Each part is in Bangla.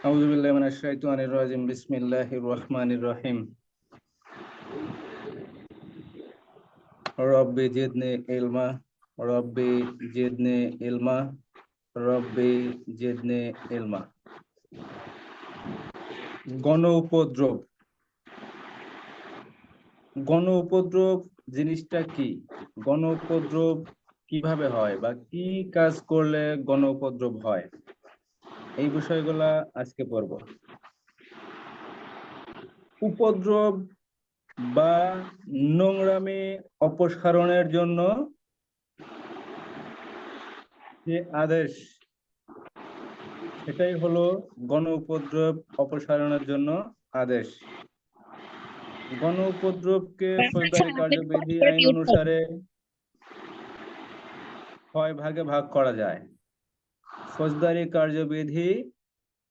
আউযু বিল্লাহি মিনাশ শাইতানির রাজিম বিসমিল্লাহির রহমানির রহিম রব্বি জিদনি ইলমা রব্বি জিদনি ইলমা রব্বি জিদনি ইলমা। গণ উপদ্রব। গণ উপদ্রব জিনিসটা কি? গণ উপদ্রব কিভাবে হয় বা কি কাজ করলে গণ উপদ্রব হয়, এই বিষয়গুলা আজকে পড়ব। উপদ্রব বা নোংরামি অপসারণের জন্য যে আদেশ, সেটাই হলো গণ উপদ্রব অপসারণের জন্য আদেশ। গণ উপদ্রবকে ফৌজদারি কার্যবিধি আইন অনুসারে 6 ভাগে ভাগ করা যায়। ফৌজদারি কার্যবিধি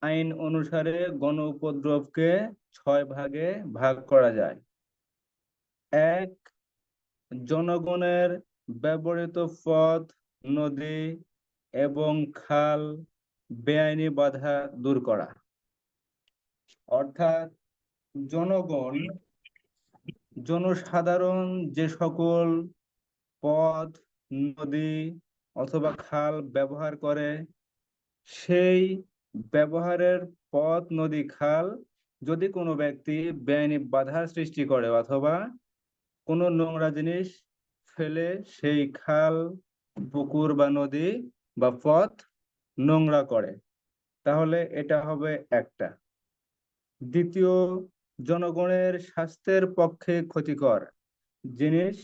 আইন অনুসারে গণ উপদ্রবকে 6 ভাগে ভাগ করা যায়। 1, জনগণের ব্যবহৃত পথ, নদী এবং খাল বেআইনি বাধা দূর করা। অর্থাৎ জনসাধারণ যে সকল পথ, নদী অথবা খাল ব্যবহার করে, সেই ব্যবহারের পথ, নদী, খাল যদি কোনো ব্যক্তি বেআইনি বাধার সৃষ্টি করে অথবা কোনো নোংরা জিনিস ফেলে সেই খাল, পুকুর বা নদী বা পথ নোংরা করে, তাহলে এটা হবে একটা। দ্বিতীয়, জনগণের স্বাস্থ্যের পক্ষে ক্ষতিকর জিনিস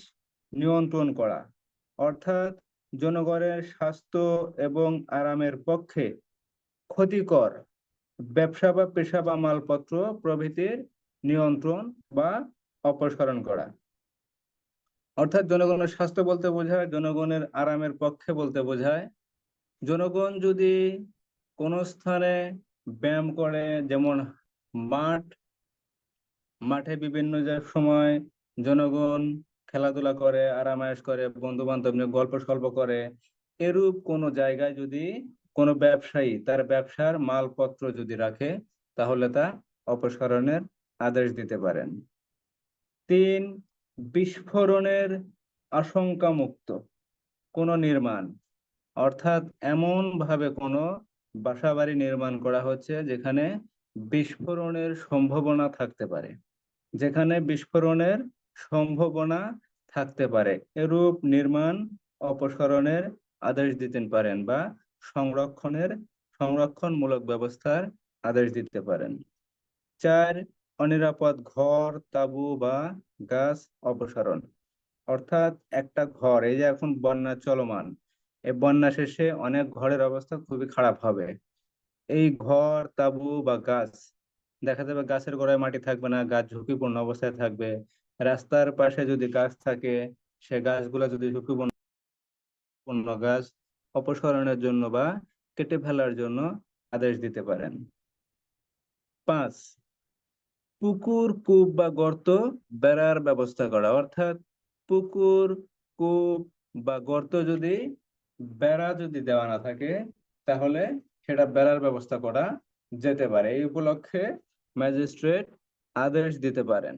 নিয়ন্ত্রণ করা। অর্থাৎ জনগণের স্বাস্থ্য এবং আরামের পক্ষে ক্ষতিকর ব্যবসা বা পেশা বা মালপত্র প্রভৃতির নিয়ন্ত্রণ বা অপসারণ করা। অর্থাৎ জনগণের স্বাস্থ্য বলতে বোঝায় জনগণের আরামের পক্ষে বলতে বোঝায় জনগণ যদি কোনো স্থানে ব্যায়াম করে, যেমন মাঠে বিভিন্ন সময় জনগণ খেলাধুলা করে, আরামায়েশ করে, বন্ধু বান্ধব নিয়ে গল্প সল্প করে, এরূপ কোনো জায়গায় যদি কোনো ব্যবসায়ী তার ব্যবসার মালপত্র যদি রাখে, তাহলে তা অপসারণের আদেশ দিতে পারেন। 3, বিস্ফোরণের আশঙ্কা মুক্ত কোনো নির্মাণ। অর্থাৎ এমন ভাবে কোনো বাসাবাড়ি নির্মাণ করা হচ্ছে যেখানে বিস্ফোরণের সম্ভাবনা থাকতে পারে, এরূপ নির্মাণ অপসারণের আদেশ দিতে পারেন বা সংরক্ষণমূলক ব্যবস্থার আদেশ দিতে পারেন। 4, অনিরাপদ ঘর, তাঁবু বা গাছ অপসারণ। অর্থাৎ একটা ঘর, এই যে এখন বন্যা চলমান, এই বন্যা শেষে অনেক ঘরের অবস্থা খুবই খারাপ হবে। এই ঘর, তাঁবু বা গাছ, দেখা যাবে গাছের গোড়ায় মাটি থাকবে না, গাছ ঝুঁকিপূর্ণ অবস্থায় থাকবে। রাস্তার পাশে যদি গাছ থাকে, সে গাছগুলো যদি ঝুঁকিপূর্ণ গাছ, অপসারণের জন্য বা কেটে ফেলার জন্য আদেশ দিতে পারেন। 5, পুকুর, কূপ বা গর্ত বেড়ার ব্যবস্থা করা। অর্থাৎ পুকুর, কূপ বা গর্ত যদি বেড়া যদি দেওয়া না থাকে, তাহলে সেটা বেড়ার ব্যবস্থা করা যেতে পারে। এই উপলক্ষে ম্যাজিস্ট্রেট আদেশ দিতে পারেন।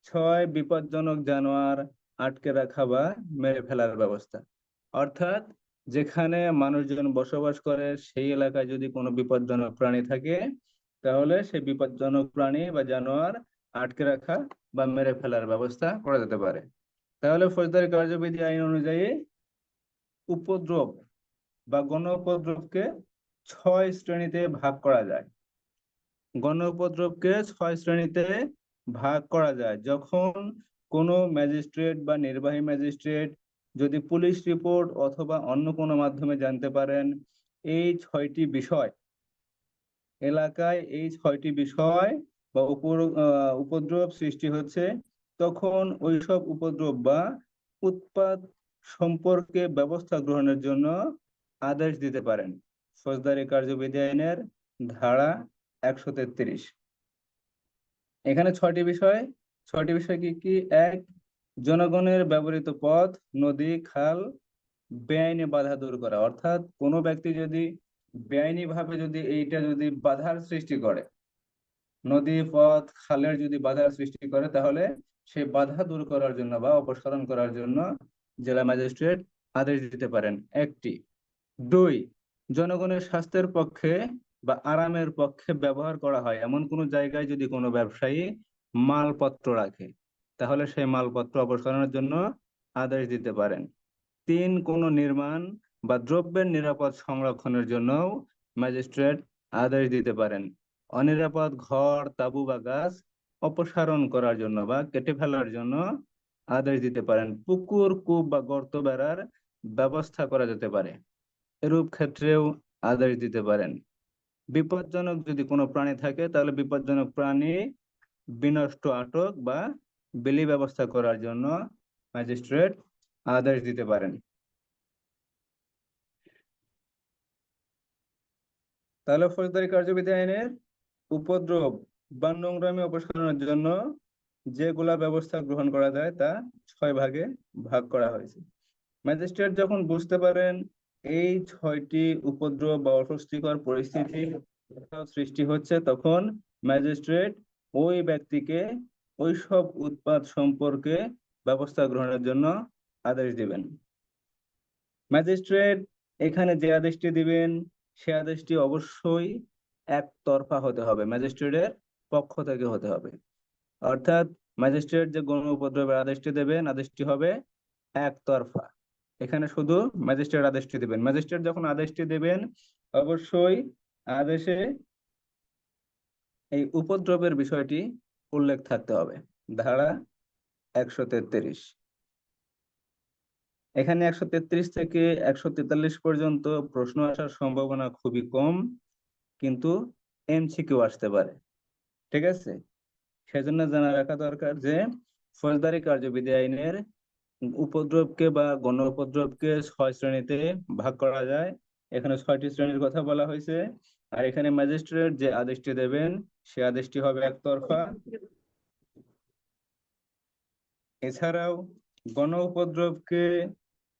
6, বিপজ্জনক জানোয়ার আটকে রাখা বা মেরে ফেলার ব্যবস্থা। অর্থাৎ যেখানে মানুষজন বসবাস করে সেই এলাকায় যদি কোনো বিপজ্জনক প্রাণী থাকে, তাহলে সেই বিপজ্জনক প্রাণী বা জানোয়ার আটকে রাখা বা মেরে ফেলার ব্যবস্থা করা যেতে পারে। তাহলে ফৌজদারি কার্যবিধি আইন অনুযায়ী উপদ্রব বা গণ উপদ্রবকে 6 শ্রেণীতে ভাগ করা যায়। গণ উপদ্রবকে 6 শ্রেণীতে ভাগ করা যায় যখন কোনো ম্যাজিস্ট্রেট বা নির্বাহী ম্যাজিস্ট্রেট যদি পুলিশ রিপোর্ট অথবা অন্য কোনো মাধ্যমে জানতে পারেন এই 6টি বিষয়, এলাকায় এই 6টি বিষয় বা উপদ্রব সৃষ্টি হচ্ছে, তখন ওইসব উপদ্রব বা উৎপাত সম্পর্কে ব্যবস্থা গ্রহণের জন্য আদেশ দিতে পারেন ফৌজদারি কার্যবিধি আইনের ধারা 133। এখানে 6টি বিষয় কি কি? 1, জনগণের ব্যবহৃত পথ, নদী, খাল বেআইনি বাধা দূর করা। অর্থাৎ কোনো ব্যক্তি যদি বেআইনি ভাবে যদি এইটা যদি বাধার সৃষ্টি করে, নদী পথ খালের যদি বাধার সৃষ্টি করে, তাহলে সেই বাধা দূর করার জন্য বা অপসারণ করার জন্য জেলা ম্যাজিস্ট্রেট আদেশ দিতে পারেন, একটি। দুই, জনগণের স্বাস্থ্যের পক্ষে বা আরামের পক্ষে ব্যবহার করা হয় এমন কোনো জায়গায় যদি কোনো ব্যবসায়ী মালপত্র রাখে, তাহলে সেই মালপত্র অপসারণের জন্য আদেশ দিতে পারেন। তিন, কোনো নির্মাণ বা দ্রব্যের নিরাপদ সংরক্ষণের জন্য ম্যাজিস্ট্রেট আদেশ দিতে পারেন। অনিরাপদ ঘর, তাঁবু বা গাছ অপসারণ করার জন্য বা কেটে ফেলার জন্য আদেশ দিতে পারেন। পুকুর, কূপ বা গর্ত বেড়ার ব্যবস্থা করা যেতে পারে, এরূপ ক্ষেত্রেও আদেশ দিতে পারেন। বিপজ্জনক যদি কোনো প্রাণী থাকে, তাহলে বিপজ্জনক প্রাণী বিনষ্ট, আটক বা বেলি ব্যবস্থা করার জন্য ম্যাজিস্ট্রেট আদেশ দিতে পারেন। তাহলে ফৌজদারি কার্যবিধি আইনের উপদ্রব বা নোংরামি অপসারণের জন্য যেগুলা ব্যবস্থা গ্রহণ করা যায় তা 6 ভাগে ভাগ করা হয়েছে। ম্যাজিস্ট্রেট যখন বুঝতে পারেন এই 6টি উপদ্রব বা অস্বস্তিকর পরিস্থিতি সৃষ্টি হচ্ছে, তখন ম্যাজিস্ট্রেট ওই ব্যক্তিকে ওই সব উৎপাদ সম্পর্কে ব্যবস্থা গ্রহণের জন্য আদেশ দিবেন। ম্যাজিস্ট্রেট এখানে যে আদেশটি দিবেন, সে আদেশটি অবশ্যই একতরফা হতে হবে, ম্যাজিস্ট্রেটের পক্ষ থেকে হতে হবে। অর্থাৎ ম্যাজিস্ট্রেট যে গণ উপদ্রবের আদেশটি দেবেন, আদেশটি হবে একতরফা। এখানে শুধু ম্যাজিস্ট্রেট আদেশটি দিবেন। ম্যাজিস্ট্রেট যখন আদেশটি দেবেন, অবশ্যই আদেশে এই উপদ্রবের বিষয়টি উল্লেখ থাকতে হবে। ধারা 133। এখানে 133 থেকে 143 পর্যন্ত প্রশ্ন আসার সম্ভাবনা খুবই কম, কিন্তু এমসিকিউ আসতে পারে। ঠিক আছে, সেজন্য জানা রাখা দরকার যে ফৌজদারি কার্যবিধি আইনের উপদ্রবকে বা গণ উপদ্রবকে 6 শ্রেণীতে ভাগ করা যায়। এখানে 6টি শ্রেণীর কথা বলা হয়েছে। আর এখানে ম্যাজিস্ট্রেট যে আদেশটি দেবেন, সে আদেশটি হবে একতরফা। এছাড়াও গণ উপদ্রবকে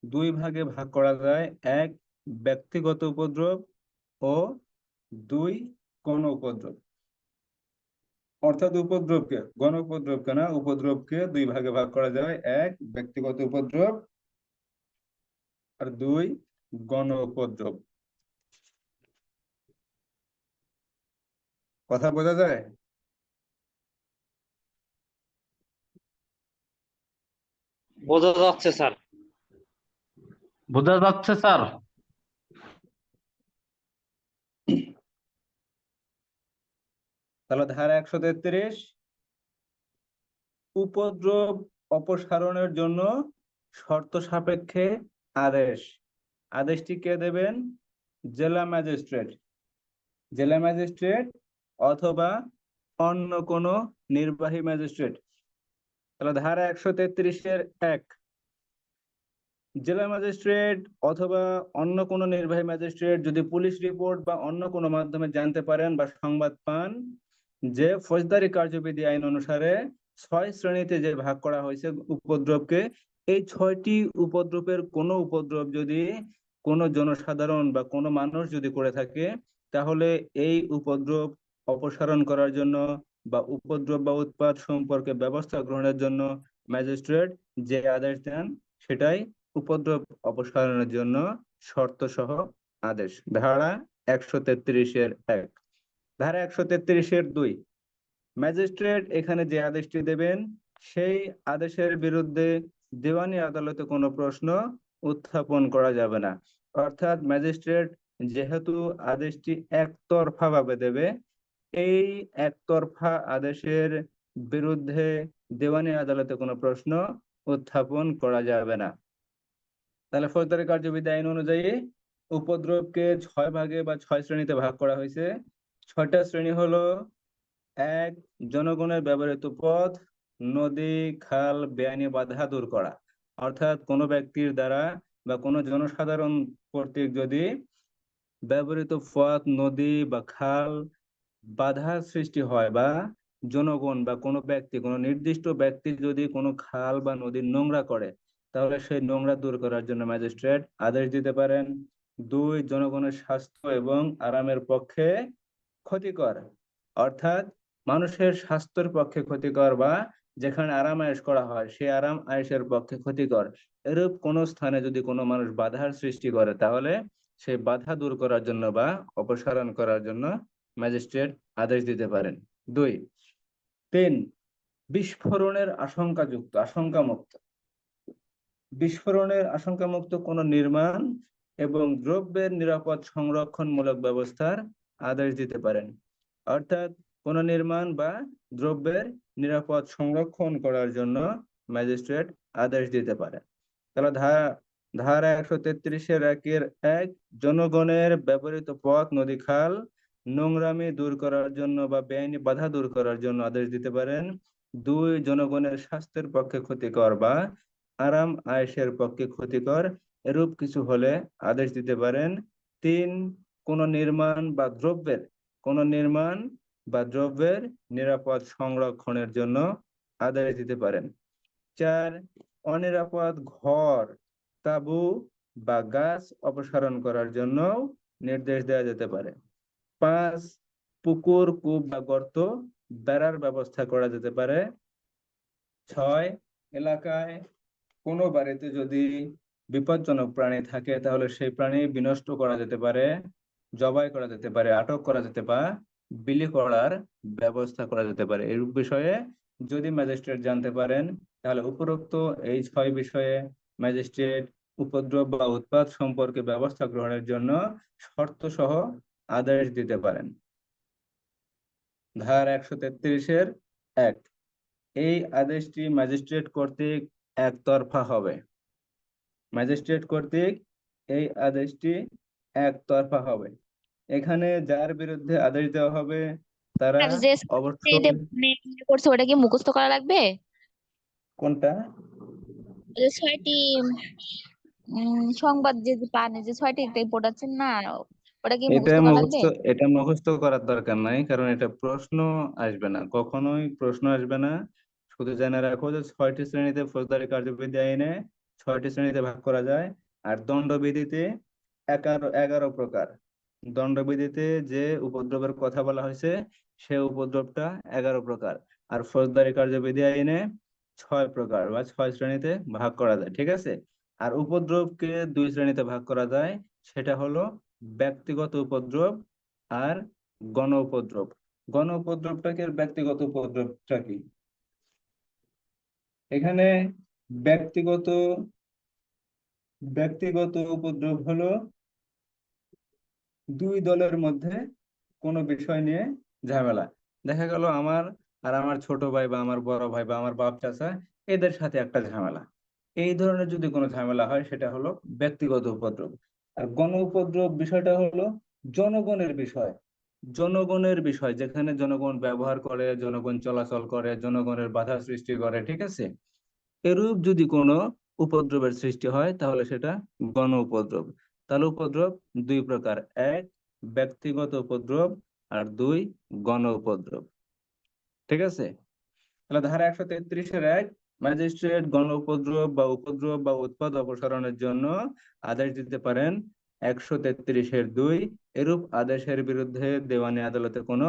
2 ভাগে ভাগ করা যায়, এক ব্যক্তিগত উপদ্রব ও 2 গণ উপদ্রব। অর্থাৎ উপদ্রবকে, গণ উপদ্রবকে না, উপদ্রবকে 2 ভাগে ভাগ করা যায়, এক ব্যক্তিগত উপদ্রব আর 2 গণ উপদ্রব। কথা বোঝা যায়? বোঝা যাচ্ছে স্যার। বোঝা যাচ্ছে স্যার। তাহলে ধারা 133, উপদ্রব অপসারণের জন্য শর্ত সাপেক্ষে আদেশ। আদেশটি কে দেবেন? জেলা ম্যাজিস্ট্রেট। জেলা ম্যাজিস্ট্রেট অথবা অন্য কোনো নির্বাহী ম্যাজিস্ট্রেট। তাহলে ধারা 133-এর 1, জেলা ম্যাজিস্ট্রেট অথবা অন্য কোনো নির্বাহী ম্যাজিস্ট্রেট যদি পুলিশ রিপোর্ট বা অন্য কোনো মাধ্যমে জানতে পারেন বা সংবাদ পান যে ফৌজদারি কার্যবিধি আইন অনুসারে 6 শ্রেণীতে যে ভাগ করা হয়েছে উপদ্রবকে, এই 6টি উপদ্রবের কোনো উপদ্রব যদি কোনো জনসাধারণ বা কোনো মানুষ যদি করে থাকে, তাহলে এই উপদ্রব অপসারণ করার জন্য বা উপদ্রব বা উৎপাত সম্পর্কে ব্যবস্থা গ্রহণের জন্য ম্যাজিস্ট্রেট যে আদেশ দেন, সেটাই উপদ্রব অপসারণের জন্য শর্ত সহ আদেশ। ধারা 133-এর 1। ধারা 133-এর 2, ম্যাজিস্ট্রেট এখানে যে আদেশটি দেবেন, সেই আদেশের বিরুদ্ধে দেওয়ানি আদালতে কোনো প্রশ্ন উত্থাপন করা যাবে না। অর্থাৎ ম্যাজিস্ট্রেট যেহেতু আদেশটি একতরফা ভাবে দেবে, এই একতরফা আদেশের বিরুদ্ধে দেওয়ানি আদালতে কোনো প্রশ্ন উত্থাপন করা যাবে না। তাহলে ফৌজদারি কার্যবিধি আইন অনুযায়ী উপদ্রবকে 6 ভাগে বা 6 শ্রেণীতে ভাগ করা হয়েছে। 6টা শ্রেণী হলো: 1, জনগণের ব্যবহৃত পথ, নদী, খাল বেআইনি বাধা দূর করা। অর্থাৎ কোনো ব্যক্তির দ্বারা বা কোনো জনসাধারণ কর্তৃক যদি ব্যবহৃত পথ, নদী বা খাল বাধা সৃষ্টি হয়, বা জনগণ বা কোনো ব্যক্তি, কোনো নির্দিষ্ট ব্যক্তি যদি কোনো খাল বা নদীর নোংরা করে, তাহলে সেই নোংরা দূর করার জন্য ম্যাজিস্ট্রেট আদেশ দিতে পারেন। দুই, জনগণের স্বাস্থ্য এবং আরামের পক্ষে ক্ষতিকর, অর্থাৎ মানুষের স্বাস্থ্যের পক্ষে ক্ষতিকর বা যেখানে আরাম আয়েশ করা হয় সেই আরাম আয়েশের পক্ষে ক্ষতিকর, এরূপ কোন স্থানে যদি কোনো মানুষ বাধার সৃষ্টি করে তাহলে সেই বাধা দূর করার জন্য বা অপসারণ করার জন্য ম্যাজিস্ট্রেট আদেশ দিতে পারেন। দুই। তিন, বিস্ফোরণের আশঙ্কামুক্ত বিস্ফোরণের আশঙ্কামুক্ত কোনো নির্মাণ এবং দ্রব্যের নিরাপদ সংরক্ষণমূলক ব্যবস্থার আদেশ দিতে পারেন, অর্থাৎ কোনো নির্মাণ বা দ্রব্যের নিরাপদ সংরক্ষণ করার জন্য ম্যাজিস্ট্রেট আদেশ দিতে পারেন। তাহলে ধারা 133-এর 1 জনগণের ব্যবহৃত পথ, নদী, খাল নোংরামি দূর করার জন্য বা বেআইনি বাধা দূর করার জন্য আদেশ দিতে পারেন। দুই, জনগণের স্বাস্থ্যের পক্ষে ক্ষতিকর বা আরাম আয়েশের পক্ষে ক্ষতিকর এরূপ কিছু হলে আদেশ দিতে পারেন। তিন, কোন নির্মাণ বা দ্রব্যের নিরাপদ সংরক্ষণের জন্য আদেশ দিতে পারেন। চার, অনিরাপদ ঘর, তাঁবু বা গাছ অপসারণ করার জন্য নির্দেশ দেওয়া যেতে পারে। পাঁচ, পুকুর, কূপ বা গর্ত বেড়ার ব্যবস্থা করা যেতে পারে। ছয়, এলাকায় কোনো বাড়িতে যদি বিপজ্জনক প্রাণী থাকে তাহলে সেই প্রাণী বিনষ্ট করা যেতে পারে, জবাই করা যেতে পারে, আটক করা যেতে বা বিলি করার ব্যবস্থা করা যেতে পারে। এই বিষয়ে যদি ম্যাজিস্ট্রেট জানতে পারেন তাহলে উপরোক্ত এই 6 বিষয়ে ম্যাজিস্ট্রেট উপদ্রব বা উৎপাত সম্পর্কে ব্যবস্থা গ্রহণের জন্য শর্ত সহ আদেশ দিতে পারেন। ধারা 133-এর 1, এই আদেশটি ম্যাজিস্ট্রেট কর্তৃক একতরফা হবে। ম্যাজিস্ট্রেট কর্তৃক এই আদেশটি একতরফা হবে। এখানে যার বিরুদ্ধে আদেশ দেওয়া হবে তারা আর যে অবশ্যই করছে ওটা কি মুখস্থ করা লাগবে? কোনটা ওই যে 6টি সংবাদ যে যে পান, যে 6টি রিপোর্ট আছে না, ওটা কি মুখস্থ করা লাগবে? এটা মুখস্থ করার দরকার নাই, কারণ এটা প্রশ্ন আসবে না, কখনোই প্রশ্ন আসবে না। শুধু জেনে রাখো যে 6টি শ্রেণীতে ফৌজদারি কার্যবিধি আইনে 6টি শ্রেণীতে ভাগ করা যায়। আর দণ্ডবিধিতে 11 প্রকার। দণ্ডবিধিতে যে উপদ্রবের কথা বলা হয়েছে সে উপদ্রবটা 11 প্রকার। আর ফৌজদারি কার্যবিধি আইনে 6 প্রকার বা 6 শ্রেণীতে ভাগ করা যায়, ঠিক আছে। আর উপদ্রবকে 2 শ্রেণীতে ভাগ করা যায়, সেটা হলো ব্যক্তিগত উপদ্রব আর গণ উপদ্রব। গণ উপদ্রবটাকে ব্যক্তিগত উপদ্রবটা কি? এখানে ব্যক্তিগত ব্যক্তিগত উপদ্রব হলো দুই দলের মধ্যে কোনো বিষয় নিয়ে ঝামেলা। দেখা গেল আমার আর আমার ছোট ভাই বা আমার বড় ভাই বা আমার বাপ চাচা এদের সাথে একটা ঝামেলা, এই ধরনের যদি কোনো ঝামেলা হয় সেটা হলো ব্যক্তিগত উপদ্রব। আর গণ উপদ্রব বিষয়টা হলো জনগণের বিষয়। জনগণের বিষয় যেখানে জনগণ ব্যবহার করে, জনগণ চলাচল করে, জনগণের বাধা সৃষ্টি করে, ঠিক আছে। এরূপ যদি কোনো উপদ্রবের সৃষ্টি হয় তাহলে সেটা গণ উপদ্রব। তাহলে উপদ্রব 2 প্রকার, 1 ব্যক্তিগত উপদ্রব আর 2 গণ উপদ্রব, ঠিক আছে। তাহলে ধারা 133-এর 1, ম্যাজিস্ট্রেট গণ উপদ্রব বা উৎপাত অপসারণের জন্য আদেশ দিতে পারেন। 133-এর 2, এরূপ আদেশের বিরুদ্ধে দেওয়ানি আদালতে কোনো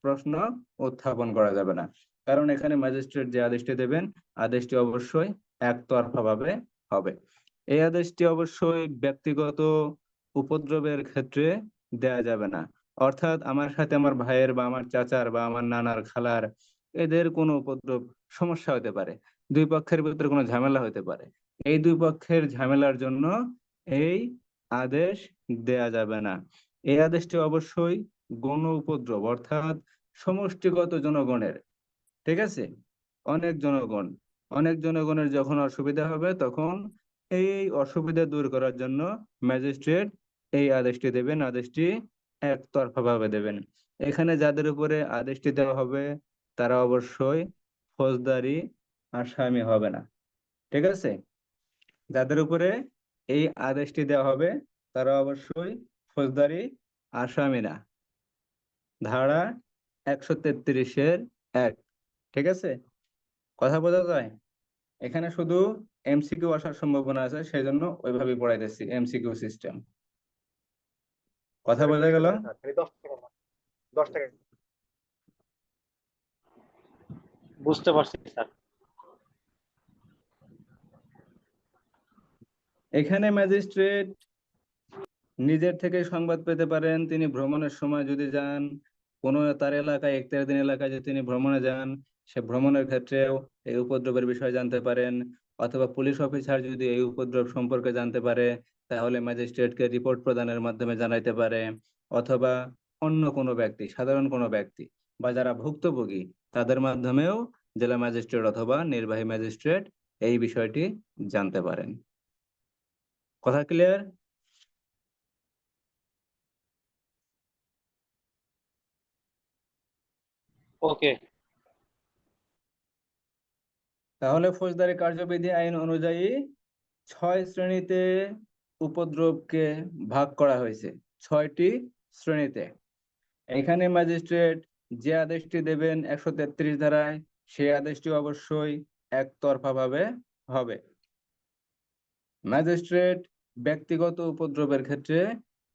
প্রশ্ন উত্থাপন করা যাবে না, কারণ এখানে ম্যাজিস্ট্রেট যে আদেশটি দেবেন আদেশটি অবশ্যই একতরফা ভাবে হবে। এই আদেশটি অবশ্যই ব্যক্তিগত উপদ্রবের ক্ষেত্রে দেয়া যাবে না, অর্থাৎ আমার সাথে আমার ভাইয়ের বা আমার চাচার বা আমার নানার, খালার এদের কোনো উপদ্রব সমস্যা হতে পারে, 2 পক্ষের ভিতরে কোনো ঝামেলা হতে পারে। এই 2 পক্ষের ঝামেলার জন্য এই আদেশ দেয়া যাবে না। এই আদেশটি অবশ্যই গণ উপদ্রব অর্থাৎ সমষ্টিগত জনগণের, ঠিক আছে। অনেক জনগণের যখন অসুবিধা হবে তখন এই অসুবিধা দূর করার জন্য ম্যাজিস্ট্রেট এই আদেশটি দেবেন, আদেশটি একতরফা ভাবে দেবেন। এখানে যাদের উপরে আদেশটি দেওয়া হবে তারা অবশ্যই ফৌজদারি আসামি হবে না, ঠিক আছে। যাদের উপরে এই আদেশটি দেওয়া হবে তারা অবশ্যই ফৌজদারি আসামি না। ধারা 133-এর 1, ঠিক আছে। কথা বোঝা যায়? এখানে শুধু এমসিকিউ আসার সম্ভাবনা আছে, সেই জন্য ওইভাবে পড়াইতেছি, এমসিকিউ সিস্টেম। কথা বোঝা গেল? বুঝতে পারছি স্যার। এখানে ম্যাজিস্ট্রেট নিজের থেকে সংবাদ পেতে পারেন, তিনি ভ্রমণের সময় যদি যান, কোনো তার এলাকায় এখতিয়ারাধীন এলাকায় যদি তিনি ভ্রমণে যান, সে ভ্রমণের ক্ষেত্রেও এই উপদ্রবের বিষয়ে জানতে পারেন। অথবা পুলিশ অফিসার যদি এই উপদ্রব সম্পর্কে জানতে পারে, তাহলে ম্যাজিস্ট্রেটকে রিপোর্ট প্রদানের মাধ্যমে জানাইতে পারে। অথবা অন্য কোনো ব্যক্তি, সাধারণ কোনো ব্যক্তি বা যারা ভুক্তভোগী, তাদের মাধ্যমেও জেলা ম্যাজিস্ট্রেট অথবা নির্বাহী ম্যাজিস্ট্রেট এই বিষয়টি জানতে পারেন। কথা ক্লিয়ার? ওকে। তাহলে ফৌজদারি কার্যবিধি আইন অনুযায়ী 6 শ্রেণীতে উপদ্রবকে ভাগ করা হয়েছে, 6টি শ্রেণীতে। এখানে ম্যাজিস্ট্রেট যে আদেশটি দেবেন 133 ধারায়, সেই আদেশটি অবশ্যই একতরফা ভাবে হবে। ম্যাজিস্ট্রেট ব্যক্তিগত উপদ্রবের ক্ষেত্রে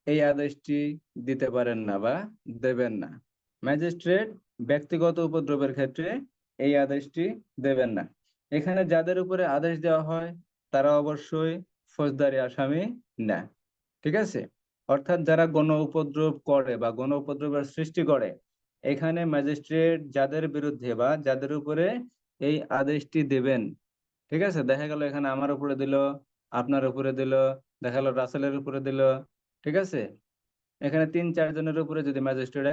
এই আদেশটি দিতে পারেন না বা দেবেন না। ম্যাজিস্ট্রেট ব্যক্তিগত উপদ্রবের ক্ষেত্রে এই আদেশটি দেবেন না। এখানে যাদের উপরে আদেশ দেওয়া হয় তারা অবশ্যই ফৌজদারি আসামি না। ঠিক আছে? অর্থাৎ যারা গণ উপদ্রব করে বা গণ উপদ্রবের সৃষ্টি করে, এখানে ম্যাজিস্ট্রেট যাদের বিরুদ্ধে বা যাদের উপরে এই আদেশটি দেবেন, ঠিক আছে, দেখা গেল এখানে আমার উপরে দিল, আপনার উপরে দিল, দেখা গেল রাসেলের উপরে দিল, ঠিক আছে, এখানে 3-4 জনের উপরে যদি ম্যাজিস্ট্রেট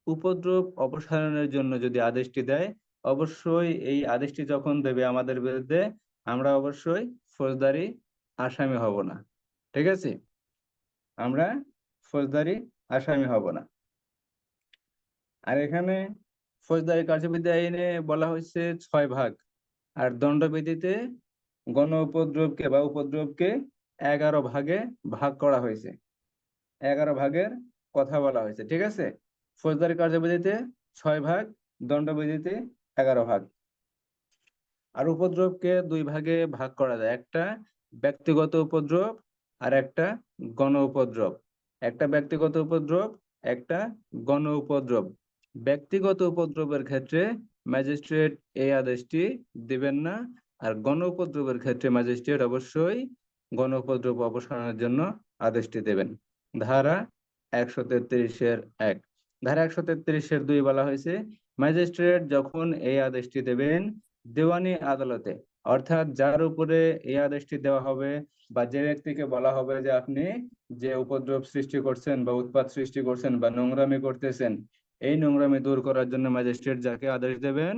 উপদ্রব অপসারণের জন্য যদি আদেশটি দেয়, অবশ্যই এই আদেশটি যখন দেবে আমাদের বিরুদ্ধে, আমরা অবশ্যই ফৌজদারি আসামি হব না। ঠিক আছে? আমরা ফৌজদারি আসামি হব না। আর এখানে ফৌজদারি কার্যবিধি আইনে বলা হয়েছে 6 ভাগ, আর দণ্ডবিধিতে গণ উপদ্রবকে বা উপদ্রবকে 11 ভাগে ভাগ করা হয়েছে। 11 ভাগের কথা বলা হয়েছে। ঠিক আছে? ফৌজদারি কার্যবিধিতে 6 ভাগ, দণ্ডবিধিতে 11 ভাগ। আর উপদ্রবকে 2 ভাগে ভাগ করা যায়, একটা ব্যক্তিগত উপদ্রব আর একটা গণ উপদ্রব। একটা ব্যক্তিগত উপদ্রব, একটা গণ উপদ্রব। ব্যক্তিগত উপদ্রবের ক্ষেত্রে ম্যাজিস্ট্রেট এই আদেশটি দিবেন না, আর গণ উপদ্রবের ক্ষেত্রে ম্যাজিস্ট্রেট অবশ্যই গণ উপদ্রব অপসারণের জন্য আদেশটি দেবেন। ধারা 133-1। ধারা 133-2 বলা হয়েছে, ম্যাজিস্ট্রেট যখন এই আদেশটি দেবেন দেওয়ানি আদালতে, অর্থাৎ যার উপরে এই আদেশটি দেওয়া হবে বা যে ব্যক্তিকে বলা হবে যে আপনি যে উপদ্রব সৃষ্টি করছেন বা উৎপাত সৃষ্টি করছেন বা নোংরামি করতেছেন, এই নোংরামি দূর করার জন্য ম্যাজিস্ট্রেট যাকে আদেশ দেবেন,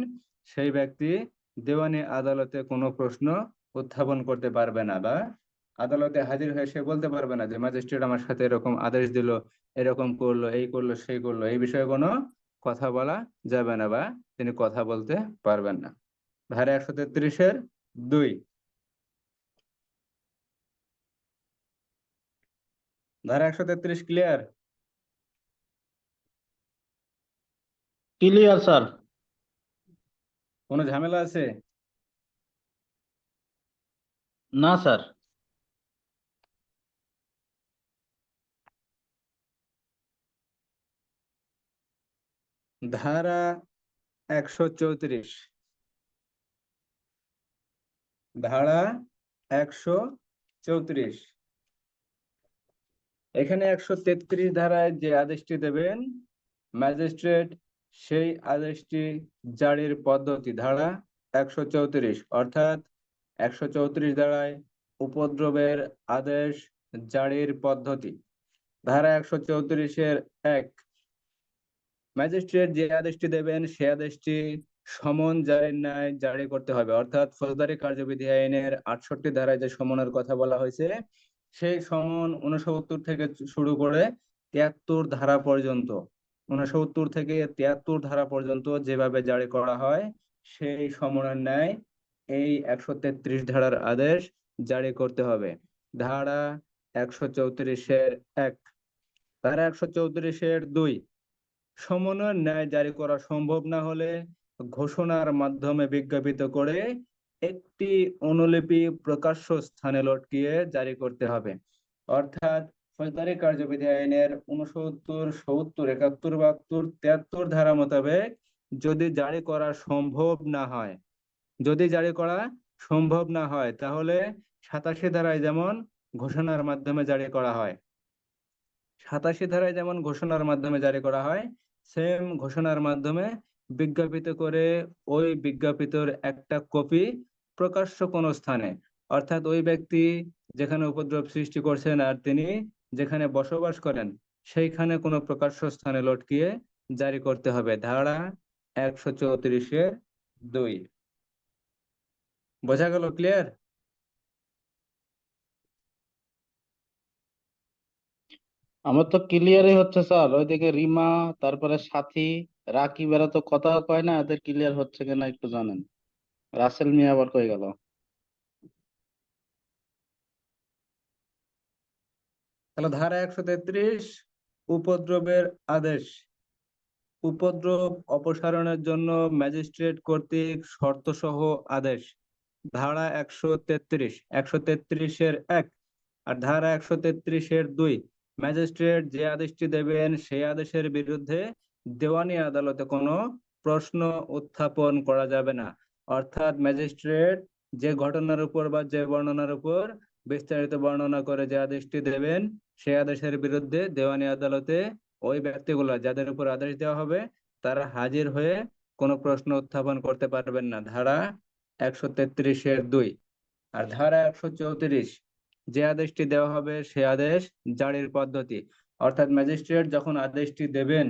সেই ব্যক্তি দেওয়ানি আদালতে কোনো প্রশ্ন উত্থাপন করতে পারবে না, বা আদালতে হাজির হয়ে সে বলতে পারবে না যে ম্যাজিস্ট্রেট আমার সাথে এরকম আদেশ দিল, এরকম করলো, এই করলো, সেই করলো, এই বিষয়ে কোনো কথা বলা যাবে না বা তিনি কথা বলতে পারবেন না। ধারা 133-2। ধারা 133 ক্লিয়ার? Clear sir. কোনো ঝামেলা আছে? না স্যার। ধারা 134। ধারা 134। এখানে 133 ধারায় যে আদেশটি দেবেন ম্যাজিস্ট্রেট, সেই আদেশটি জারির পদ্ধতি ধারা 134, অর্থাৎ 134 ধারায় উপদ্রবের আদেশ জারির পদ্ধতি। ধারা 134-1। ম্যাজিস্ট্রেট যে আদেশটি দেবেন সে আদেশটি সমন জারির ন্যায় জারি করতে হবে, অর্থাৎ ফৌজদারি কার্যবিধি আইনের 68 ধারায় যে সমনের কথা বলা হয়েছে, সেই সমন 69 থেকে শুরু করে 73 ধারা পর্যন্ত, 69 থেকে 73 ধারা পর্যন্ত যেভাবে জারি করা হয়, সেই সমনের ন্যায় এই 133 ধারার আদেশ জারি করতে হবে। ধারা 134-1। ধারা 134-2। সমনের ন্যায় জারি করা সম্ভব না হলে ঘোষণার মাধ্যমে বিজ্ঞাপিত করে একটি অনুলিপি প্রকাশ্য স্থানে লটকিয়ে জারি করতে হবে। অর্থাৎ ফৌজদারি কার্যবিধি আইনের 69, 70, 71, 72, 73 ধারা মোতাবেক যদি জারি করা সম্ভব না হয়, তাহলে 87 ধারায় যেমন ঘোষণার মাধ্যমে জারি করা হয়, 87 ধারায় যেমন ঘোষণার মাধ্যমে জারি করা হয়, সেম ঘোষণার মাধ্যমে বিজ্ঞাপিত করে ওই বিজ্ঞাপিতর একটা কপি প্রকাশ্য কোনো স্থানে, অর্থাৎ ওই ব্যক্তি যেখানে উপদ্রব সৃষ্টি করছেন আর তিনি যেখানে বসবাস করেন সেইখানে কোনো প্রকাশ্য স্থানে লটকিয়ে জারি করতে হবে। ধারা 134-2। বোঝা গেল? ক্লিয়ার? আমার তো ক্লিয়ারই হচ্ছে স্যার। ওইদিকে রিমা, তারপরে সাথী, রাকিব এরা তো কথা কয় না, এদের ক্লিয়ার হচ্ছে কিনা একটু জানেন। রাসেল মিয়া আবার কই গেল? তাহলে ধারা 133, উপদ্রবের আদেশ। উপদ্রব অপসারণের জন্য ম্যাজিস্ট্রেট কর্তৃক শর্তসহ আদেশ। ধারা 133-1 আর ধারা 133-2। ম্যাজিস্ট্রেট যে আদেশটি দেবেন সেই আদেশের বিরুদ্ধে দেওয়ানি আদালতে কোনো প্রশ্ন উত্থাপন করা যাবে না। অর্থাৎ ম্যাজিস্ট্রেট যে ঘটনার উপর বা যে বর্ণনার উপর বিস্তারিত বর্ণনা করে যে আদেশটি দেবেন সেই আদেশের বিরুদ্ধে দেওয়ানি আদালতে ওই ব্যক্তিগুলো যাদের উপর আদেশ দেওয়া হবে তারা হাজির হয়ে কোনো প্রশ্ন উত্থাপন করতে পারবেন না। ধারা 133-2। আর ধারা 134, যে আদেশটি দেওয়া হবে সে আদেশ জারির পদ্ধতি। অর্থাৎ ম্যাজিস্ট্রেট যখন আদেশটি দেবেন,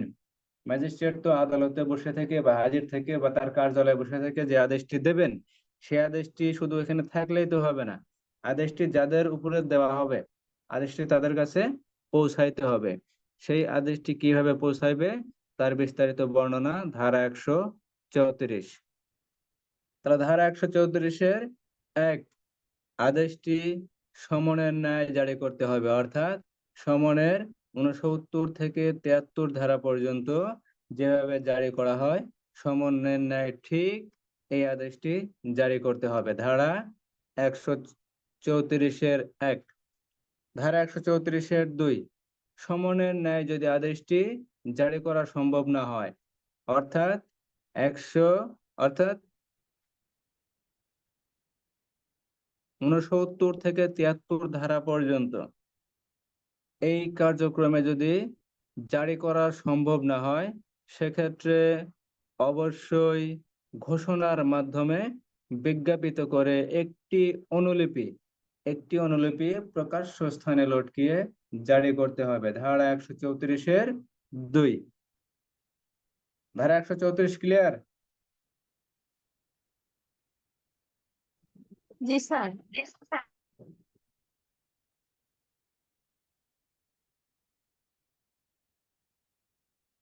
ম্যাজিস্ট্রেট তো আদালতে বসে থেকে বা হাজির থেকে বা তার কার্যালয়ে বসে থেকে যে আদেশটি দেবেন সে আদেশটি শুধু এখানে থাকলেই তো হবে না, আদেশটি যাদের উপরে দেওয়া হবে আদেশটি তাদের কাছে পৌঁছাইতে হবে। সেই আদেশটি কিভাবে পৌঁছাইবে তার বিস্তারিত বর্ণনা ধারা 134। তাহলে ধারা 134-1, আদেশটি সমনের ন্যায় জারি করতে হবে। অর্থাৎ সমনের 69 থেকে 73 ধারা পর্যন্ত যেভাবে জারি করা হয় সমনের ন্যায় ঠিক এই আদেশটি জারি করতে হবে। ধারা 134-1। ধারা 134-2, সমনের ন্যায় যদি আদেশটি জারি করা সম্ভব না হয়, অর্থাৎ 69 থেকে 73 ধারা পর্যন্ত এই কার্যক্রমে যদি জারি করা সম্ভব না হয় সেক্ষেত্রে অবশ্যই ঘোষণার মাধ্যমে বিজ্ঞাপিত করে একটি অনুলিপি প্রকাশ্য স্থানে লটকিয়ে জারি করতে হবে। ধারা 134-2। ধারা 134 ক্লিয়ার? জি স্যার।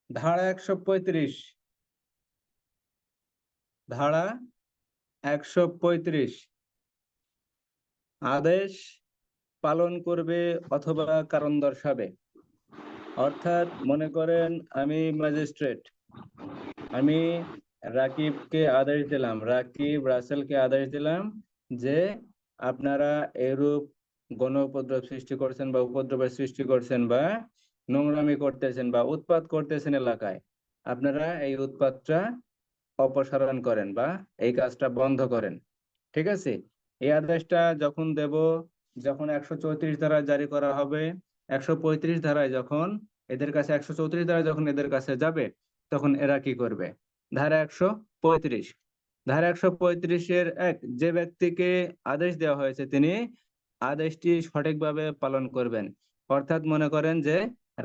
ধারা 135। ধারা 135, আদেশ পালন করবে অথবা কারণ দর্শাবে। অর্থাৎ মনে করেন আমি ম্যাজিস্ট্রেট, আমি রাকিবকে আদেশ দিলাম, রাকিব রাসেলকে আদেশ দিলাম যে আপনারা এরূপ গণ উপদ্রব সৃষ্টি করছেন বা উপদ্রবের সৃষ্টি করছেন বা নোংরামি করতেছেন বা উৎপাত করতেছেন এলাকায়, আপনারা এই উৎপাতটা অপসারণ করেন বা এই কাজটা বন্ধ করেন। ঠিক আছে? এই আদেশটা যখন দেব, যখন 134 ধারা জারি করা হবে, 135 ধারায় যখন এদের কাছে 134 ধারায় যখন এদের কাছে যাবে তখন এরা কি করবে? ধারা 135, ধারা 135-1, যে ব্যক্তিকে আদেশ দেওয়া হয়েছে তিনি আদেশটি সঠিকভাবে পালন করবেন। অর্থাৎ মনে করেন যে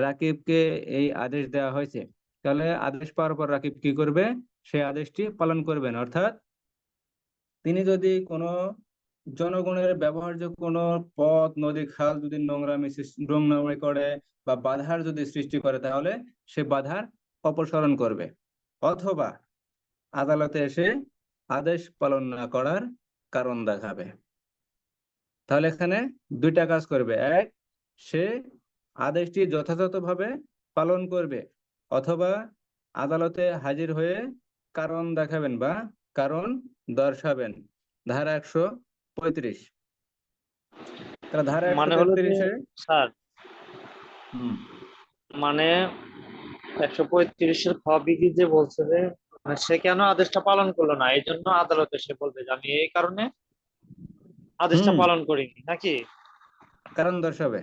রাকিবকে এই আদেশ দেওয়া হয়েছে, তাহলে আদেশ পাওয়ার পর রাকিব কি করবে? সেই আদেশটি পালন করবেন। অর্থাৎ তিনি যদি কোনো জনগণের ব্যবহার্য কোনো পথ, নদী, খাল যদি নোংরামি করে বা বাধার যদি সৃষ্টি করে তাহলে সে বাধার অপসারণ করবে, অথবা আদালতে এসে আদেশ পালন না করার কারণ দেখাবে। তাহলে এখানে দুইটা কাজ করবে, এক, সে আদেশটি যথাযথভাবে পালন করবে, অথবা আদালতে হাজির হয়ে কারণ দেখাবেন বা কারণ দর্শাবেন। ধারা 135। তাহলে ধারা মানে হলো যে 133-এ স্যার হুম মানে 135-এর খ বিধি যে বলছে যে সে কেন আদেশটা পালন করলো না, এই জন্য আদালতে সে বলবে যে আমি এই কারণে আদেশটা হুম পালন করিনি, নাকি? কারণ দর্শাবে,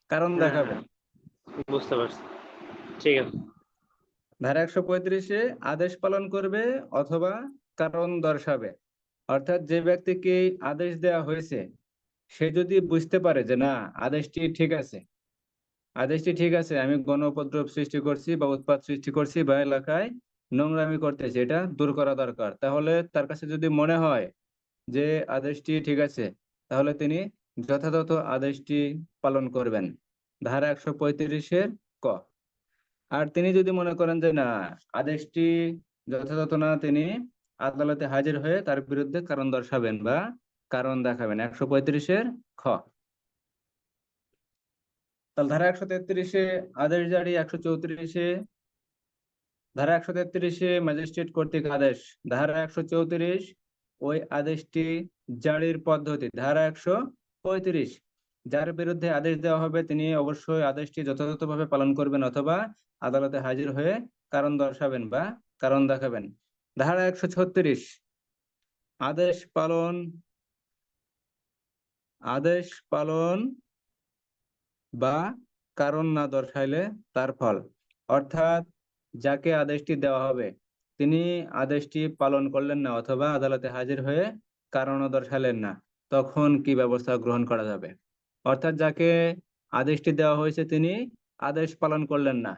কারণ হ্যাঁ দেখাবে। হ্যাঁ, বুঝতে পারছি। ঠিক আছে। ধারা 135-এ আদেশ পালন করবে অথবা কারণ দর্শাবে। অর্থাৎ যে ব্যক্তিকে আদেশ দেওয়া হয়েছে সে যদি বুঝতে পারে যে না, আদেশটি ঠিক আছে, আদেশটি ঠিক আছে, আমি গণ উপদ্রব সৃষ্টি করছি বা উৎপাত সৃষ্টি করছি বা এলাকায় নোংরামি করতেছি, এটা দূর করা দরকার, তাহলে তার কাছে যদি মনে হয় যে আদেশটি ঠিক আছে, তাহলে তিনি যথাযথ আদেশটি পালন করবেন। ধারা 135-এর ক। আর তিনি যদি মনে করেন যে না, আদেশটি যথাযথ না, তিনি আদালতে হাজির হয়ে তার বিরুদ্ধে কারণ দর্শাবেন বা কারণ দেখাবেন। 135-এর খ। তাহলে ধারা 133-এ আদেশ জারি, 134-এ ধারা 133-এ ম্যাজিস্ট্রেট কর্তৃক আদেশ। ধারা 134 ওই আদেশটি জারির পদ্ধতি। ধারা 135 যার বিরুদ্ধে আদেশ দেওয়া হবে তিনি অবশ্যই আদেশটি যথাযথভাবে পালন করবেন অথবা আদালতে হাজির হয়ে কারণ দর্শাবেন বা কারণ দেখাবেন। ধারা 136 আদেশ পালন, আদেশ পালন বা কারণ না দর্শাইলে তার ফল। অর্থাৎ যাকে আদেশটি দেওয়া হবে তিনি আদেশটি পালন করলেন না অথবা আদালতে হাজির হয়ে কারণও দর্শালেন না, তখন কি ব্যবস্থা গ্রহণ করা যাবে। অর্থাৎ যাকে আদেশটি দেওয়া হয়েছে তিনি আদেশ পালন করলেন না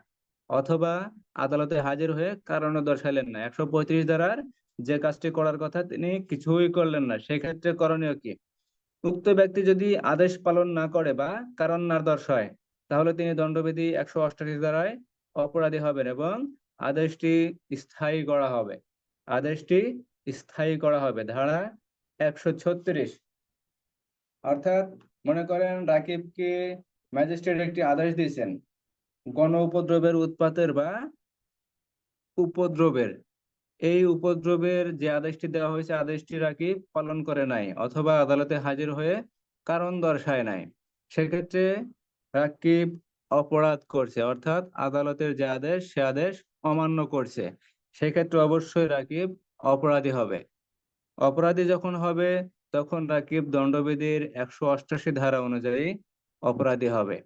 অথবা আদালতে হাজির হয়ে কারণও দর্শালেন না, 135 ধারার যে কাজটি করার কথা তিনি কিছুই করলেন না, সেক্ষেত্রে করণীয় কি? উক্ত ব্যক্তি যদি আদেশ পালন না করে বা কারণ না দর্শায় তাহলে তিনি দণ্ডবিধি 188 ধারায় অপরাধী হবেন এবং আদেশটি স্থায়ী করা হবে। আদেশটি স্থায়ী করা হবে। ধারা 136। অর্থাৎ মনে করেন রাকিবকে ম্যাজিস্ট্রেট একটি আদেশ দিয়েছেন গণ উপদ্রবের, উৎপাতের বা উপদ্রবের। এই উপদ্রবের যে আদেশটি দেওয়া হয়েছে আদেশটি রাকিব পালন করে নাই অথবা আদালতে হাজির হয়ে কারণ দর্শায় নাই, সেক্ষেত্রে রাকিব অপরাধ করছে, অর্থাৎ আদালতের যে আদেশ সে আদেশ অমান্য করছে, সেক্ষেত্রে অবশ্যই রাকিব অপরাধী হবে। অপরাধী যখন হবে তখন রাকিব দণ্ডবিধির 188 ধারা অনুযায়ী অপরাধী হবে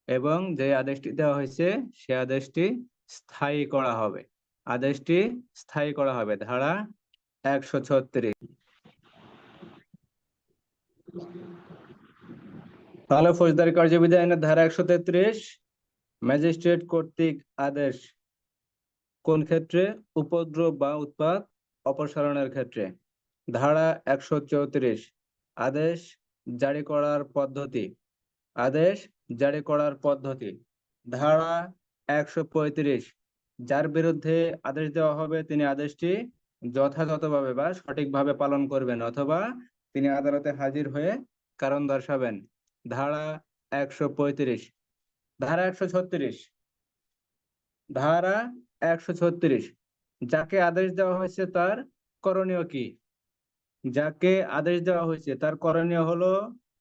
এবং যে আদেশটি দেওয়া হয়েছে সে আদেশটি স্থায়ী করা হবে। আদেশটি স্থায়ী করা হবে। ধারা 136। তাহলে ফৌজদারি কার্যবিধি আইনের ধারা 133 ম্যাজিস্ট্রেট কর্তৃক আদেশ কোন ক্ষেত্রে? উপদ্রব বা উৎপাত অপসারণের ক্ষেত্রে। ধারা 134 আদেশ জারি করার পদ্ধতি। আদেশ জারি করার পদ্ধতি। ধারা 135 যার বিরুদ্ধে আদেশ দেওয়া হবে তিনি আদেশটি যথাযথভাবে বা সঠিকভাবে পালন করবেন অথবা তিনি আদালতে হাজির হয়ে কারণ দর্শাবেন। ধারা 135। ধারা 136। ধারা 136 যাকে আদেশ দেওয়া হয়েছে তার করণীয় কি? যাকে আদেশ দেওয়া হয়েছে তার করণীয় হলো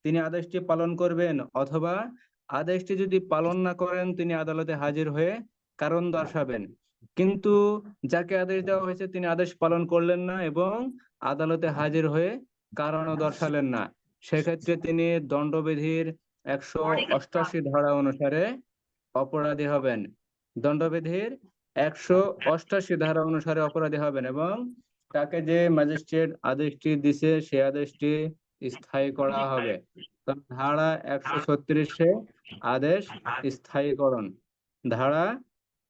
তিনি আদেশটি পালন করবেন অথবা আদেশটি যদি পালন না করেন তিনি আদালতে হাজির হয়ে কারণ দর্শাবেন। কিন্তু যাকে আদেশ দেওয়া হয়েছে তিনি আদেশ পালন করলেন না এবং আদালতে হাজির হয়ে কারণও দর্শালেন না, সেক্ষেত্রে তিনি দণ্ডবিধির 188 ধারা অনুসারে অপরাধী হবেন। দণ্ডবিধির 188 ধারা অনুসারে অপরাধী হবেন এবং তাকে যে ম্যাজিস্ট্রেট আদেশটি দিছে সে আদেশটি স্থায়ী করা হবে। তো ধারা 136-এ আদেশ স্থায়ীকরণ। ধারা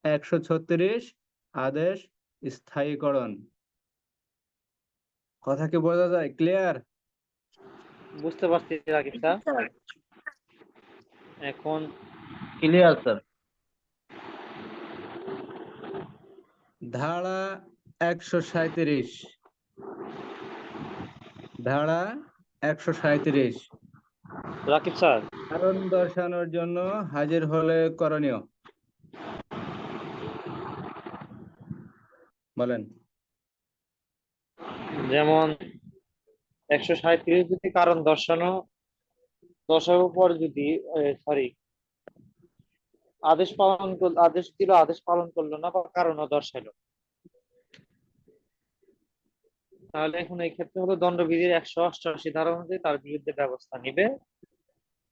136 আদেশ স্থায়ীকরণ। কথা কি বোঝা যায়? ক্লিয়ার? বুঝতে পারছি রাকিব স্যার। এখন ক্লিয়ার স্যার। ধারা 137। ধারা 137 রাকিব স্যার, কারণ দর্শানোর জন্য হাজির হলে করণীয়। বলেন। যেমন 137 যদি কারণ দর্শানোর পর যদি সরি আদেশ দিল, আদেশ পালন করলো না বা কারণও দর্শাইলো, তাহলে এখন এই ক্ষেত্রে হলো দণ্ডবিধির 188 ধারা অনুযায়ী তার বিরুদ্ধে ব্যবস্থা নিবে,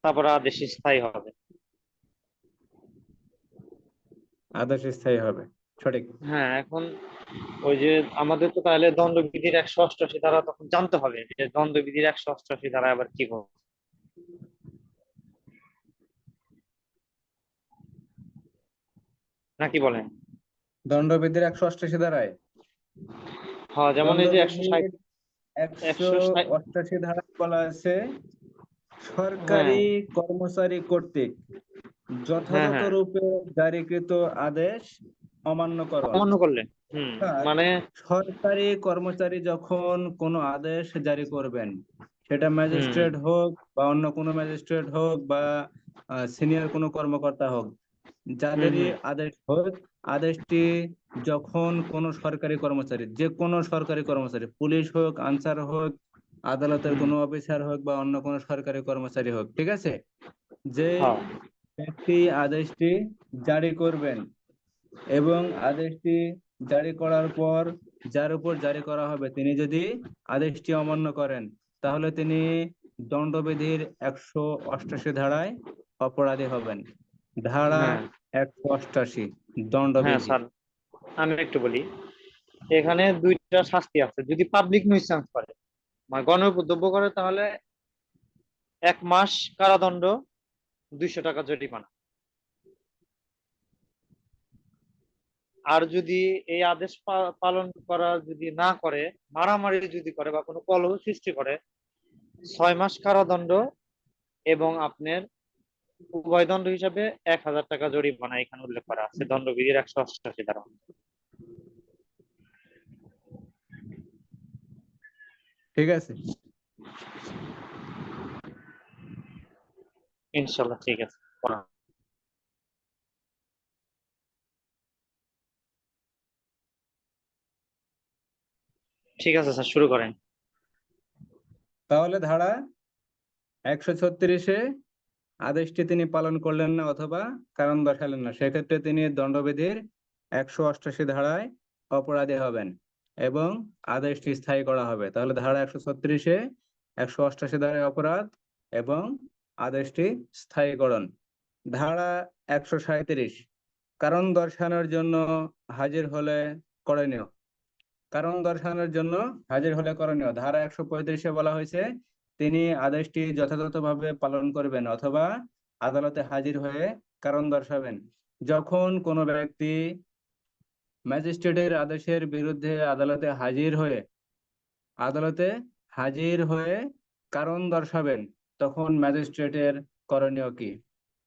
তারপরে আদেশ স্থায়ী হবে। আদেশ স্থায়ী হবে, সঠিক। হ্যাঁ, এখন ওই যে আমাদের তো তাহলে দণ্ডবিধির 188 ধারা তখন জানতে হবে যে দণ্ডবিধির 188 ধারা আবার কি বলে, নাকি বলেন? দণ্ডবিধির 188 ধারায়, হ্যাঁ, যেমন এই যে দণ্ডবিধির 160। 188 ধারায় বলা আছে হ্যাঁ, সরকারি কর্মচারী কর্তৃক হ্যাঁ, যথাযথ হ্যাঁ, রূপে জারিকৃত আদেশ অমান্যকরণ। অমান্য করলে। হুম। অর্থাৎ মানে সরকারি কর্মচারী যখন কোনো আদেশ জারি করবেন, সেটা হুম, ম্যাজিস্ট্রেট হোক বা অন্য কোনো ম্যাজিস্ট্রেট হোক বা সিনিয়র কোনো কর্মকর্তা হোক, হুম, যাদেরই হুম, আদেশ হোক, আদেশটি যখন কোনো সরকারি কর্মচারী, যে কোনো সরকারি কর্মচারী, পুলিশ হোক, আনসার হোক, আদালতের হুম, কোনো অফিসার হোক বা অন্য কোনো সরকারি কর্মচারী হোক, ঠিক আছে, যে হ্যাঁ, ব্যক্তি আদেশটি জারি করবেন এবং আদেশটি জারি করার পর যার উপর জারি করা হবে তিনি যদি আদেশটি অমান্য করেন, তাহলে তিনি দণ্ডবিধির 188 ধারায় অপরাধী হবেন। ধারা হ্যাঁ, 188 হ্যাঁ দণ্ডবিধি। স্যার, আমি একটু বলি। এখানে দুইটা শাস্তি আছে যদি পাবলিক nuisance করে, মানে গণউপদ্রব করে, তাহলে 1 মাস কারাদণ্ড, 200 টাকা জরিমানা। আর যদি এই আদেশ পালন করা যদি না করে, মারামারি যদি করে বা কোনো কলহ সৃষ্টি করে, 6 মাস কারাদণ্ড এবং আপনার উভয় দণ্ড হিসাবে 1000 টাকা জরিমানা এখানে উল্লেখ করা আছে দণ্ডবিধির 188 ধারা। ঠিক আছে, ইনশাল্লাহ ঠিক আছে। ঠিক আছে স্যার, শুরু করেন। তাহলে ধারা 136-এ আদেশটি তিনি পালন করলেন না অথবা কারণ দর্শালেন না, সেক্ষেত্রে তিনি দণ্ডবিধির 188 ধারায় অপরাধী হবেন এবং আদেশটি স্থায়ী করা হবে। তাহলে ধারা 136-এ 188 ধারায় অপরাধ এবং আদেশটি স্থায়ীকরণ। ধারা 137 কারণ দর্শানোর জন্য হাজির হলে করণীয়। কারণ দর্শানোর জন্য হাজির হলে করণীয়, ধারা 135-এ বলা হয়েছে তিনি আদেশটি যথাযথভাবে পালন করবেন অথবা আদালতে হাজির হয়ে কারণ দর্শাবেন। যখন কোনো ব্যক্তি ম্যাজিস্ট্রেটের আদেশের বিরুদ্ধে আদালতে হাজির হয়ে কারণ দর্শাবেন, তখন ম্যাজিস্ট্রেটের করণীয় কি?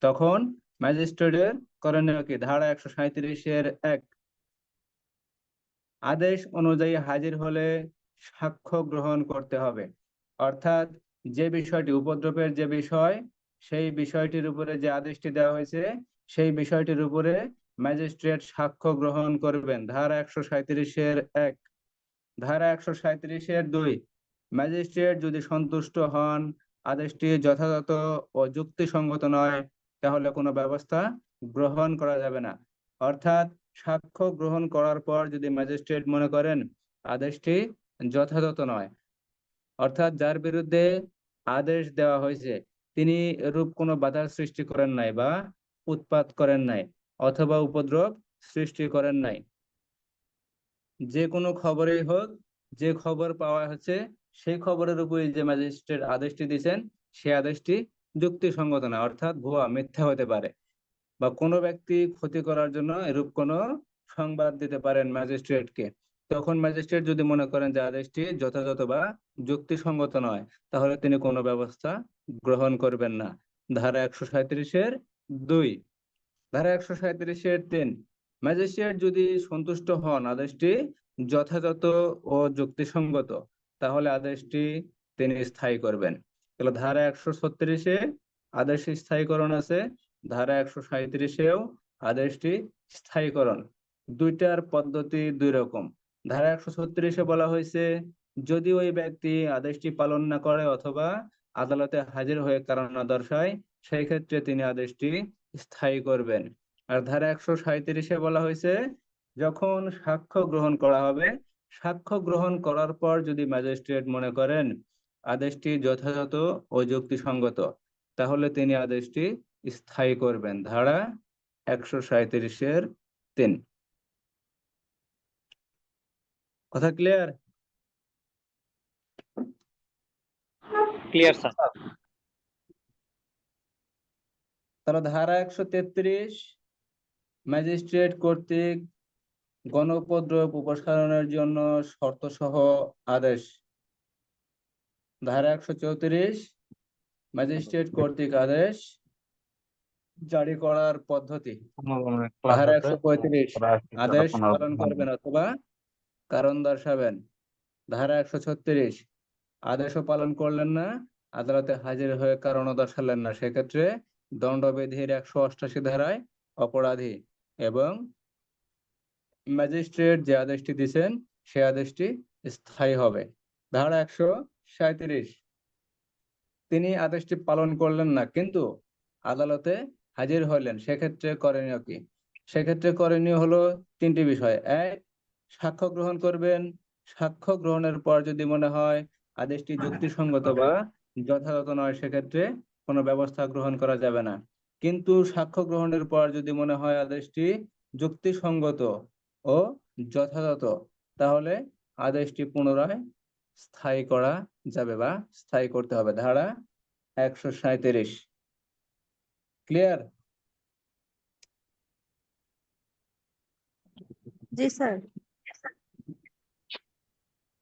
তখন ম্যাজিস্ট্রেটের করণীয় কি? ধারা 137-এর 1, আদেশ অনুযায়ী হাজির হলে সাক্ষ্য গ্রহণ করতে হবে। অর্থাৎ যে বিষয়টি উপদ্রবের যে বিষয়, সেই বিষয়টির উপরে যে আদেশটি দেওয়া হয়েছে, সেই বিষয়টির উপরে ম্যাজিস্ট্রেট সাক্ষ্য গ্রহণ করবেন। ধারা 137-এর 1। ধারা 137-এর 2, ম্যাজিস্ট্রেট যদি সন্তুষ্ট হন আদেশটি যথাযথ ও যুক্তিসঙ্গত নয়, তাহলে কোনো ব্যবস্থা গ্রহণ করা যাবে না। অর্থাৎ সাক্ষ্য গ্রহণ করার পর যদি ম্যাজিস্ট্রেট মনে করেন আদেশটি যথাযথ নয়, অর্থাৎ যার বিরুদ্ধে আদেশ দেওয়া হয়েছে তিনি এরূপ কোনো বাধার সৃষ্টি করেন নাই বা উৎপাত করেন নাই অথবা উপদ্রব সৃষ্টি করেন নাই, যে কোনো খবরেই হোক, যে খবর পাওয়া হচ্ছে সেই খবরের উপরে যে ম্যাজিস্ট্রেট আদেশটি দিয়েছেন সেই আদেশটি যুক্তিসঙ্গত না, অর্থাৎ ভুয়া, মিথ্যা হতে পারে, বা কোনো ব্যক্তি ক্ষতি করার জন্য এরূপ কোনো সংবাদ দিতে পারেন ম্যাজিস্ট্রেটকে। তখন ম্যাজিস্ট্রেট যদি মনে করেন যে আদেশটি যথাযথ বা যুক্তিসঙ্গত নয়, তাহলে তিনি কোনো ব্যবস্থা গ্রহণ করবেন না। ধারা 137-এর 2। ধারা 137-এর 3, ম্যাজিস্ট্রেট যদি সন্তুষ্ট হন আদেশটি যথাযথ ও যুক্তিসঙ্গত, তাহলে আদেশটি তিনি স্থায়ী করবেন। তাহলে ধারা 136-এ আদেশ স্থায়ীকরণ আছে, ধারা 137-এও আদেশটি স্থায়ীকরণ। দুইটার পদ্ধতি দুই রকম। ধারা 136-এ বলা হয়েছে যদি ওই ব্যক্তি আদেশটি পালন না করে অথবা আদালতে হাজির হয়ে কারণ না দর্শায়, সেই ক্ষেত্রে তিনি আদেশটি স্থায়ী করবেন। আর ধারা 137-এ বলা হয়েছে যখন সাক্ষ্য গ্রহণ করা হবে, সাক্ষ্য গ্রহণ করার পর যদি ম্যাজিস্ট্রেট মনে করেন আদেশটি যথাযথ ও যুক্তিসঙ্গত, তাহলে তিনি আদেশটি স্থায়ী করবেন। ধারা 137-3। কথা ক্লিয়ার? Clear sir. তাহলে ধারা 133 ম্যাজিস্ট্রেট কর্তৃক গণউপদ্রব অপসারণের জন্য শর্তসহ আদেশ। ধারা 134 ম্যাজিস্ট্রেট কর্তৃক আদেশ জারি করার পদ্ধতি। ধারা 135 আদেশ পালন করবেন অথবা কারণ দর্শাবেন। ধারা 136 আদেশও পালন করলেন না, আদালতে হাজির হয়ে কারণও দর্শালেন না, সেক্ষেত্রে দণ্ডবিধির 188 ধারায় অপরাধী এবং ম্যাজিস্ট্রেট যে আদেশটি দিয়েছেন সে আদেশটি স্থায়ী হবে। ধারা 137 তিনি আদেশটি পালন করলেন না কিন্তু আদালতে হাজির হইলেন, সেক্ষেত্রে করণীয় কি? সেক্ষেত্রে করণীয় হলো 3টি বিষয়। এক, সাক্ষ্য গ্রহণ করবেন। সাক্ষ্য গ্রহণের পর যদি মনে হয় আদেশটি যুক্তিসঙ্গত বা যথাযথ নয়, সেক্ষেত্রে কোনো ব্যবস্থা গ্রহণ করা যাবে না। কিন্তু সাক্ষ্য গ্রহণের পর যদি মনে হয় আদেশটি যুক্তিসঙ্গত ও যথাযথ, তাহলে আদেশটি পুনরায় স্থায়ী করা যাবে বা স্থায়ী করতে হবে। ধারা 137। ক্লিয়ার? জি স্যার।